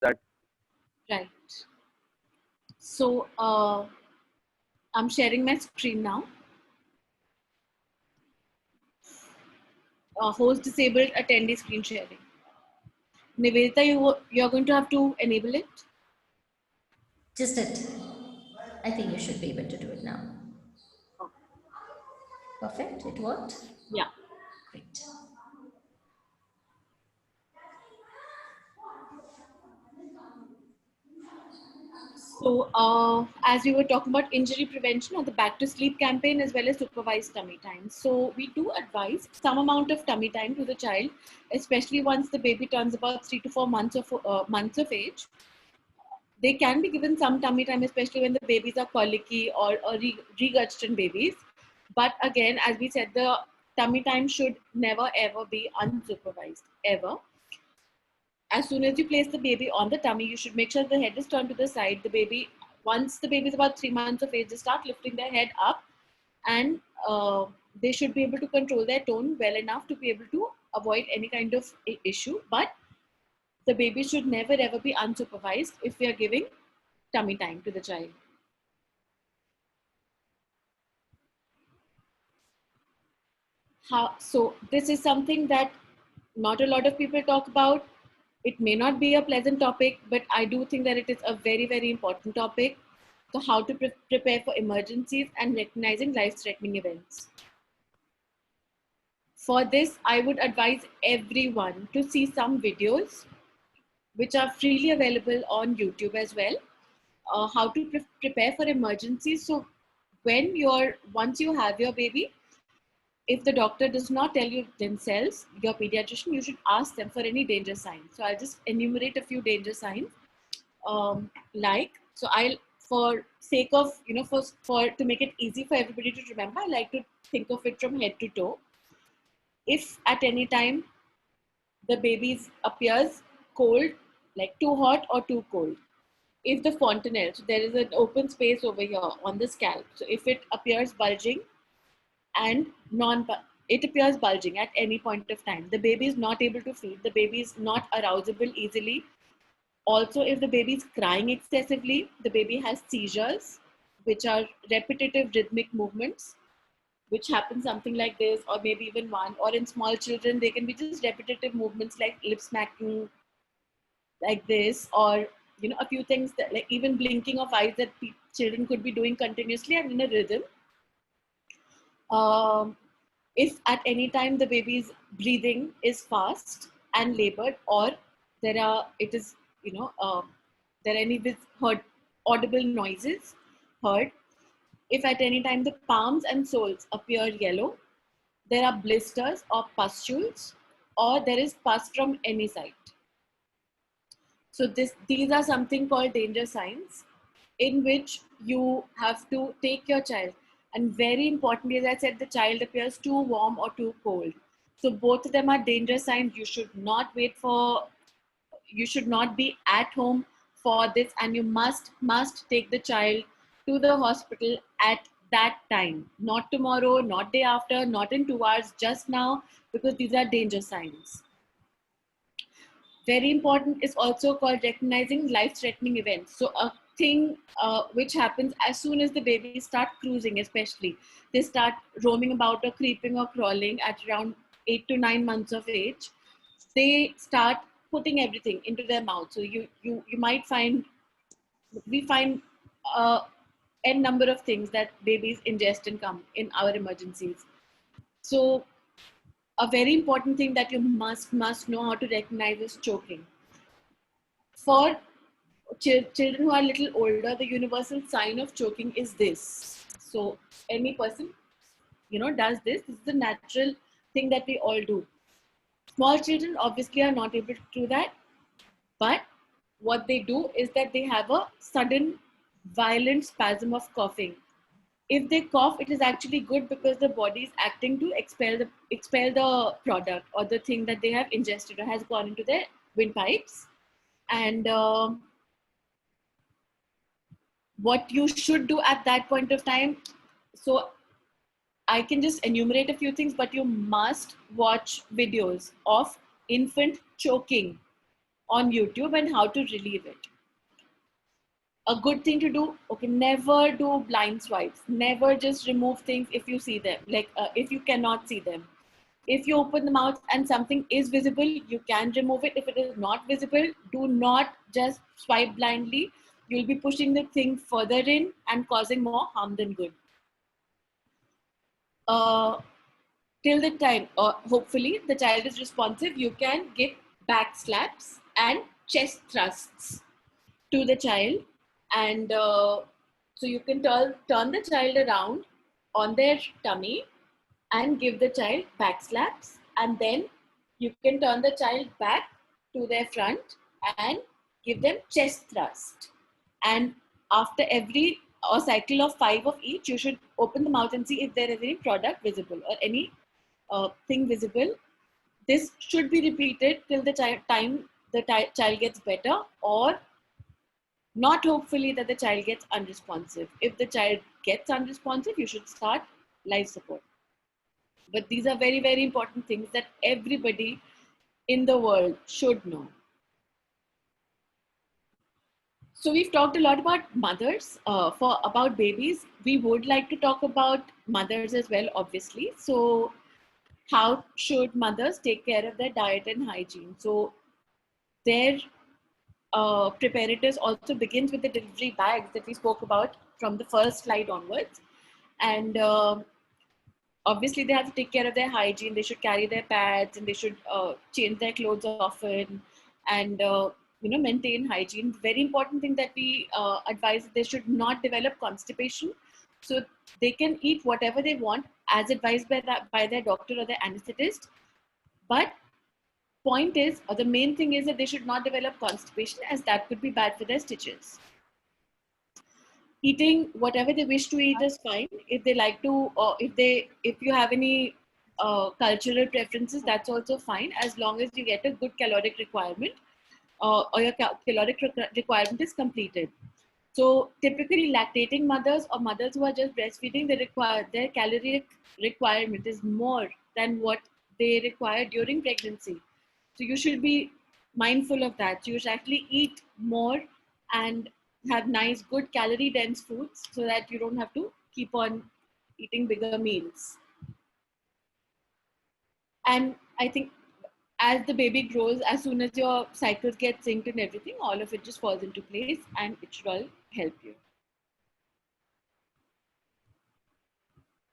that. Right. So I'm sharing my screen now. Host disabled attendee screen sharing. Nivedita, you're going to have to enable it. Just it. I think you should be able to do it now. Perfect. It worked. Yeah. Great. So as we were talking about injury prevention or the back to sleep campaign as well as supervised tummy time. So we do advise some amount of tummy time to the child, especially once the baby turns about 3 to 4 months of age. They can be given some tummy time, especially when the babies are colicky or regurgitant babies. But again, as we said, the tummy time should never ever be unsupervised, ever. As soon as you place the baby on the tummy, you should make sure the head is turned to the side. Once the baby is about 3 months of age, they start lifting their head up, and they should be able to control their tone well enough to be able to avoid any kind of issue. But the baby should never ever be unsupervised if we are giving tummy time to the child. So this is something that not a lot of people talk about. It may not be a pleasant topic, but I do think that it is a very, very important topic. So how to prepare for emergencies and recognizing life-threatening events. For this, I would advise everyone to see some videos which are freely available on YouTube as well. How to prepare for emergencies. So once you have your baby, if the doctor does not tell you themselves, your pediatrician, you should ask them for any danger signs. So I'll just enumerate a few danger signs. For sake of, to make it easy for everybody to remember, I like to think of it from head to toe. If at any time the baby appears cold, like too hot or too cold, if the fontanelle, so there is an open space over here on the scalp, so if it appears bulging and it appears bulging at any point of time, the baby is not able to feed, the baby is not arousable easily. Also, if the baby is crying excessively, the baby has seizures, which are repetitive rhythmic movements, which happen something like this, or maybe even one, or in small children, they can be just repetitive movements like lip smacking, like this, or a few things that, like even blinking of eyes, that children could be doing continuously and in a rhythm. If at any time the baby's breathing is fast and labored, or there are any heard audible noises heard, if at any time the palms and soles appear yellow, there are blisters or pustules, or there is pus from any side. So these are something called danger signs, in which you have to take your child. And very importantly, as I said, the child appears too warm or too cold. So both of them are danger signs. You should not be at home for this, and you must take the child to the hospital at that time. Not tomorrow, not day after, not in 2 hours, just now, because these are danger signs. Very important is also called recognizing life-threatening events. So a thing which happens as soon as the babies start cruising, especially, they start roaming about or creeping or crawling at around 8 to 9 months of age. They start putting everything into their mouth. So you might find, we find n number of things that babies ingest and come in our emergencies. So a very important thing that you must know how to recognize is choking. For children who are a little older, the universal sign of choking is this. So any person, does this. This is the natural thing that we all do. Small children obviously are not able to do that, but what they do is that they have a sudden violent spasm of coughing. If they cough, it is actually good, because the body is acting to expel the product or the thing that they have ingested or has gone into their windpipes. And what you should do at that point of time, so I can just enumerate a few things, but you must watch videos of infant choking on YouTube and how to relieve it. A good thing to do, okay, never do blind swipes. Never just remove things if you see them, like if you cannot see them. If you open the mouth and something is visible, you can remove it. If it is not visible, do not just swipe blindly. You'll be pushing the thing further in and causing more harm than good. Till the time, or hopefully the child is responsive, you can give back slaps and chest thrusts to the child. And so you can turn the child around on their tummy and give the child back slaps, and then you can turn the child back to their front and give them chest thrust. And after every cycle of 5 of each, you should open the mouth and see if there is any product visible or any thing visible. This should be repeated till the time the child gets better, or not hopefully that the child gets unresponsive. If the child gets unresponsive, you should start life support. But these are very, very important things that everybody in the world should know. So we've talked a lot about mothers. About babies, we would like to talk about mothers as well, obviously. So how should mothers take care of their diet and hygiene? So their preparators also begins with the delivery bags that we spoke about from the first slide onwards. And obviously they have to take care of their hygiene. They should carry their pads, and they should change their clothes often, and maintain hygiene. Very important thing that we advise, they should not develop constipation. So they can eat whatever they want as advised by their doctor or their anesthetist. But point is, or the main thing is, that they should not develop constipation, as that could be bad for their stitches. Eating whatever they wish to eat is fine. If they like to, or if you have any cultural preferences, that's also fine, as long as you get a good caloric requirement, or your caloric requirement is completed. So typically lactating mothers or mothers who are just breastfeeding, their caloric requirement is more than what they require during pregnancy. So you should be mindful of that. So you should actually eat more and have nice, good calorie dense foods, so that you don't have to keep on eating bigger meals. And I think as the baby grows, as soon as your cycles get synced and everything, all of it just falls into place, and it should all help you.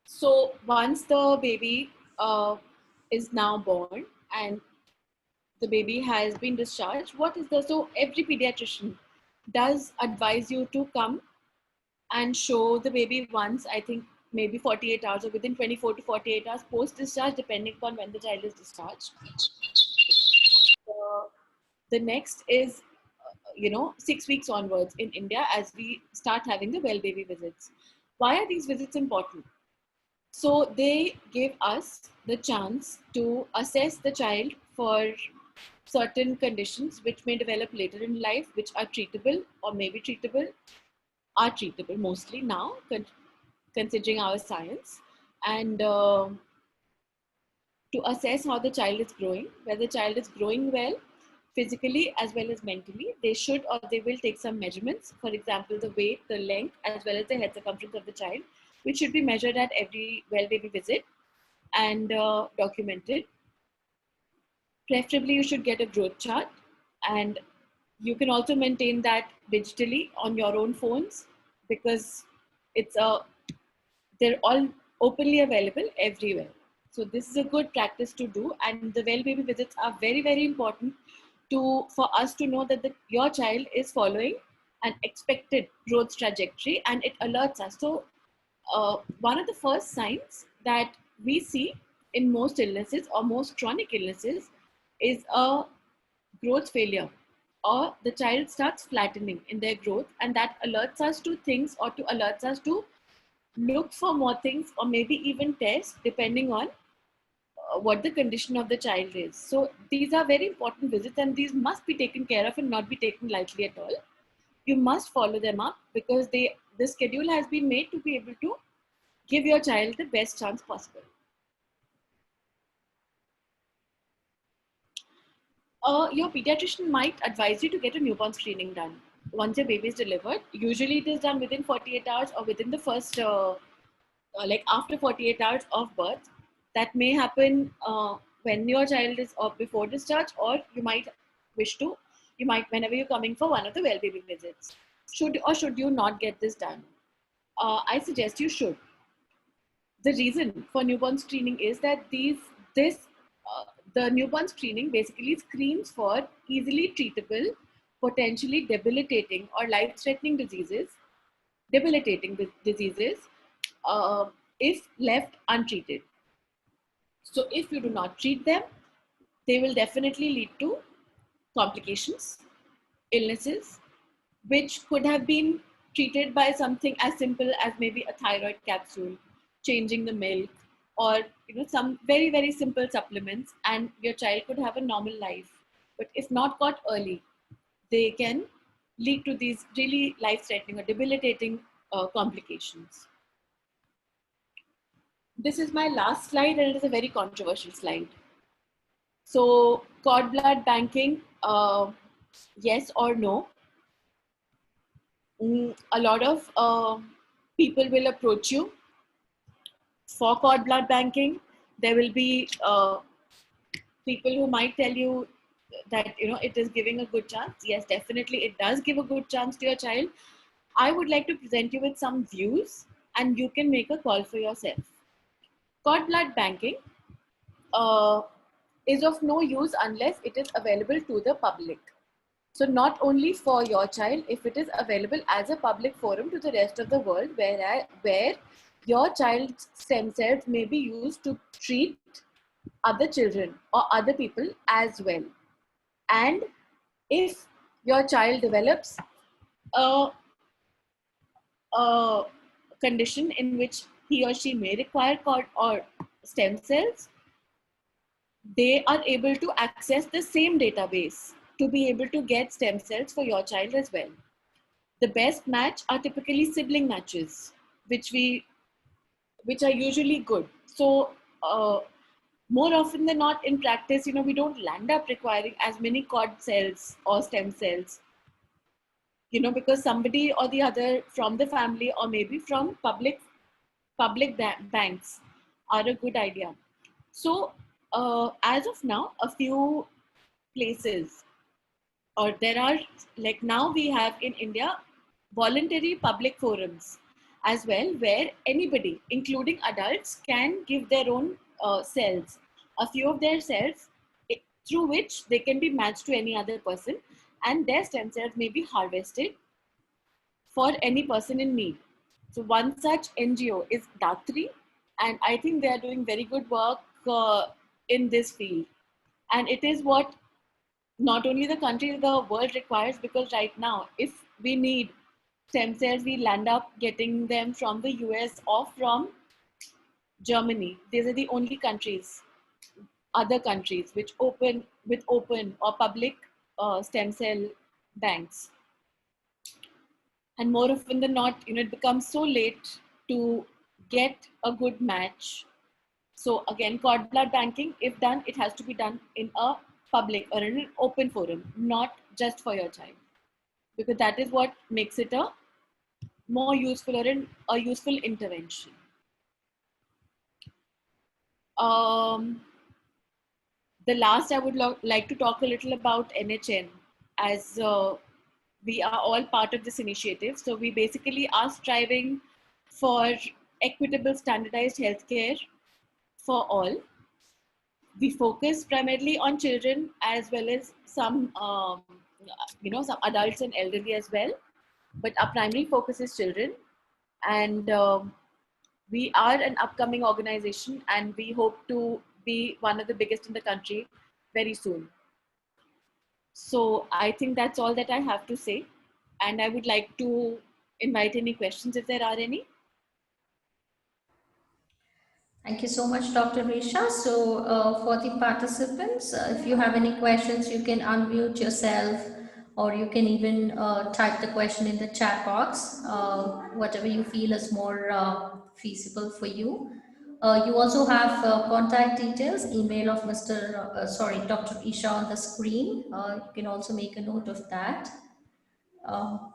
So once the baby is now born and the baby has been discharged, so every pediatrician does advise you to come and show the baby once, I think maybe 48 hours or within 24 to 48 hours post discharge, depending upon when the child is discharged. The next is 6 weeks onwards in India, as we start having the well baby visits. Why are these visits important? So they give us the chance to assess the child for certain conditions which may develop later in life, which are treatable or maybe treatable, are treatable mostly now, considering our science, and to assess how the child is growing, whether the child is growing well, physically as well as mentally. They should, or they will take some measurements, for example, the weight, the length, as well as the head circumference of the child, which should be measured at every well baby visit and documented. Preferably, you should get a growth chart, and you can also maintain that digitally on your own phones, because they're all openly available everywhere. So this is a good practice to do, and the well baby visits are very, very important for us to know that your child is following an expected growth trajectory, and it alerts us. So one of the first signs that we see in most illnesses or most chronic illnesses is a growth failure, or the child starts flattening in their growth, and that alerts us to things, or to alerts us to look for more things, or maybe even test, depending on what the condition of the child is. So these are very important visits, and these must be taken care of and not be taken lightly at all. You must follow them up, because the schedule has been made to be able to give your child the best chance possible. Your pediatrician might advise you to get a newborn screening done once your baby is delivered. Usually, it is done within 48 hours or within the first, like after 48 hours of birth. That may happen when your child is before discharge, or you might wish to. You might whenever you're coming for one of the well baby visits. Should you not get this done? I suggest you should. The reason for newborn screening is that uh, the newborn screening basically screens for easily treatable, potentially debilitating diseases, uh, if left untreated. So if you do not treat them, they will definitely lead to complications, illnesses, which could have been treated by something as simple as maybe a thyroid capsule, changing the milk, or some very very simple supplements, and your child could have a normal life. But if not caught early, they can lead to these really life-threatening or debilitating complications. This is my last slide, and it is a very controversial slide. So, cord blood banking, yes or no? A lot of people will approach you for cord blood banking. There will be people who might tell you that it is giving a good chance. Yes, definitely it does give a good chance to your child. I would like to present you with some views, and you can make a call for yourself. Cord blood banking uh, is of no use unless it is available to the public. So not only for your child, if it is available as a public forum to the rest of the world, where your child's stem cells may be used to treat other children or other people as well. And if your child develops a, a condition in which he or she may require cord or stem cells, they are able to access the same database to be able to get stem cells for your child as well. The best match are typically sibling matches, which are usually good. So more often than not in practice, we don't land up requiring as many cord cells or stem cells, because somebody or the other from the family or maybe from public banks are a good idea. So as of now, a few places, or there are, like now we have in India voluntary public forums as well, where anybody, including adults, can give their own cells, a few of their cells, through which they can be matched to any other person, and their stem cells may be harvested for any person in need. So one such NGO is Datri, and I think they are doing very good work in this field. And it is what not only the country, the world requires, because right now, if we need stem cells, we land up getting them from the US or from Germany. These are the only countries, other countries, which open with open or public stem cell banks. And more often than not, it becomes so late to get a good match. So again, cord blood banking, if done, it has to be done in a public or in an open forum, not just for your child, because that is what makes it a more useful or a useful intervention. Um, the last, I would like to talk a little about NHN, as we are all part of this initiative. So we basically are striving for equitable, standardized healthcare for all. We focus primarily on children as well as some, some adults and elderly as well. But our primary focus is children, and we are an upcoming organization, and we hope to be one of the biggest in the country very soon. So I think that's all that I have to say, and I would like to invite any questions if there are any. Thank you so much, Dr. Risha. So, for the participants, if you have any questions, you can unmute yourself, or you can even type the question in the chat box, whatever you feel is more feasible for you. You also have contact details, email of Dr. Isha on the screen. You can also make a note of that. Um,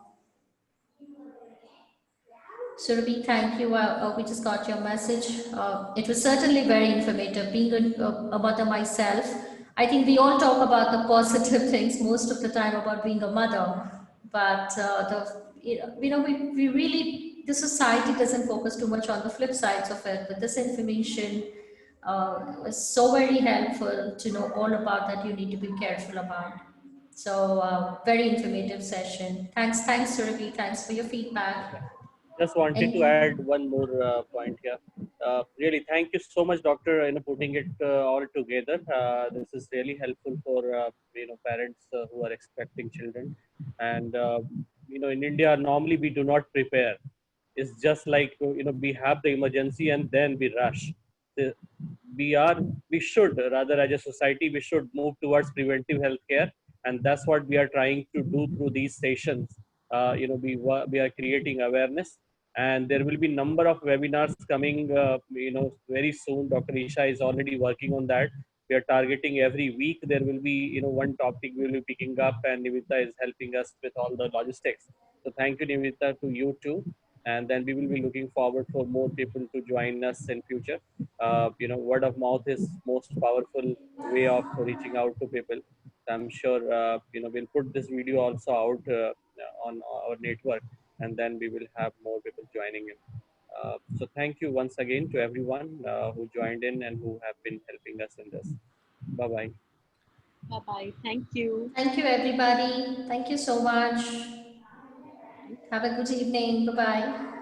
Surabhi, thank you. We just got your message. It was certainly very informative. Being a mother myself, I think we all talk about the positive things most of the time about being a mother, but we really, the society doesn't focus too much on the flip sides of it. But this information was so very helpful to know all about that you need to be careful about. So very informative session. Thanks, Surabhi. Thanks for your feedback. Just wanted to add And one more point here. Really, thank you so much, Doctor, putting it all together. This is really helpful for parents who are expecting children, and in India normally we do not prepare. It's just like we have the emergency and then we rush. The- we are we should rather, as a society, we should move towards preventive healthcare, and that's what we are trying to do through these sessions. We are creating awareness, and there will be number of webinars coming very soon. Dr. Isha is already working on that. We are targeting every week there will be one topic we will be picking up, and Nivita is helping us with all the logistics. So thank you, Nivita, to you too. And then we will be looking forward for more people to join us in future. Word of mouth is most powerful way of reaching out to people. I'm sure we'll put this video also out on our network, and then we will have more people joining in. So thank you once again to everyone who joined in and who have been helping us in this. Bye bye. Bye bye. Thank you. thank you, everybody. Thank you so much. Have a good evening. Bye bye.